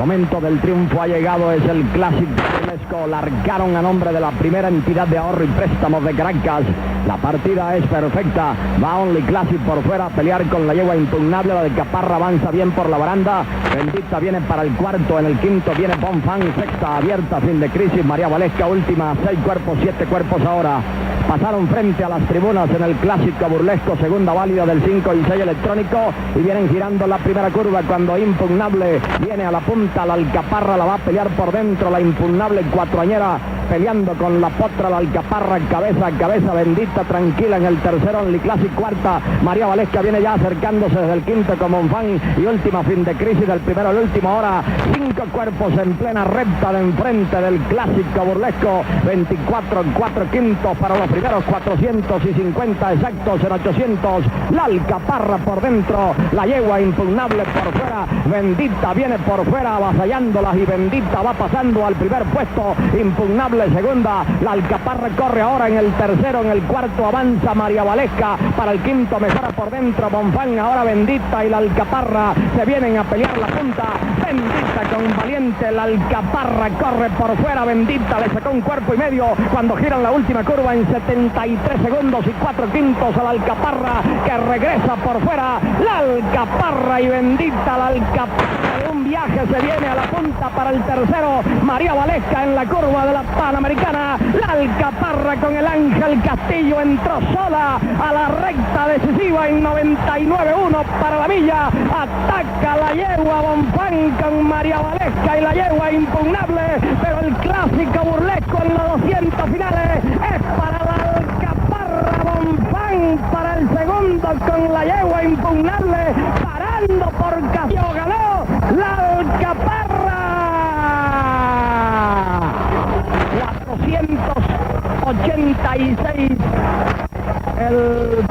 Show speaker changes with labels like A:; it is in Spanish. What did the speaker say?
A: Momento del triunfo ha llegado, es el Clásico Burlesco. Largaron a nombre de la primera entidad de ahorro y préstamos de Caracas. La partida es perfecta. Va Only Classic por fuera a pelear con la yegua Impugnable. La de Caparra avanza bien por la baranda. Bendita viene para el cuarto. En el quinto viene Bonfan. Sexta abierta, fin de crisis. María Valesca última. 6 cuerpos, 7 cuerpos ahora. Pasaron frente a las tribunas en el Clásico Burlesco, segunda válida del 5 y 6 electrónico, y vienen girando la primera curva cuando Impugnable viene a la punta. La Alcaparra la va a pelear por dentro, la Impugnable cuatroañera peleando con la potra, la Alcaparra cabeza a cabeza. Bendita tranquila en el tercero, Only Classic cuarta. María Valesca viene ya acercándose desde el quinto con Bonfan, y última, fin de crisis, del primero al último ahora. 5 cuerpos en plena recta de enfrente del Clásico Burlesco. 24 4 quintos para los primeros 450 exactos en 800. La Alcaparra por dentro, la yegua Impugnable por fuera. Bendita viene por fuera avasallándolas, y Bendita va pasando al primer puesto. Impugnable segunda, la Alcaparra corre ahora en el tercero, en el cuarto avanza María Valesca, para el quinto mejora por dentro Bonfan. Ahora Bendita y la Alcaparra se vienen a pelear la punta. Bendita con valiente, la Alcaparra corre por fuera. Bendita le sacó un cuerpo y medio cuando giran la última curva en 73 segundos y 4 quintos a la Alcaparra, que regresa por fuera. La Alcaparra y Bendita, la Alcaparra de un viaje se viene a la punta para el tercero. María Valesca en la curva de la Panamericana. La Alcaparra con el Ángel Castillo entró sola a la recta decisiva en 99-1 para la milla. Ataca la yegua Bonfan con María Valesca y la yegua Impugnable, pero el Clásico Burlesco en los 200 finales es para la Alcaparra. Bonfan para el segundo con la yegua Impugnable, parando por Castillo. Ganó la Alcaparra. 486 el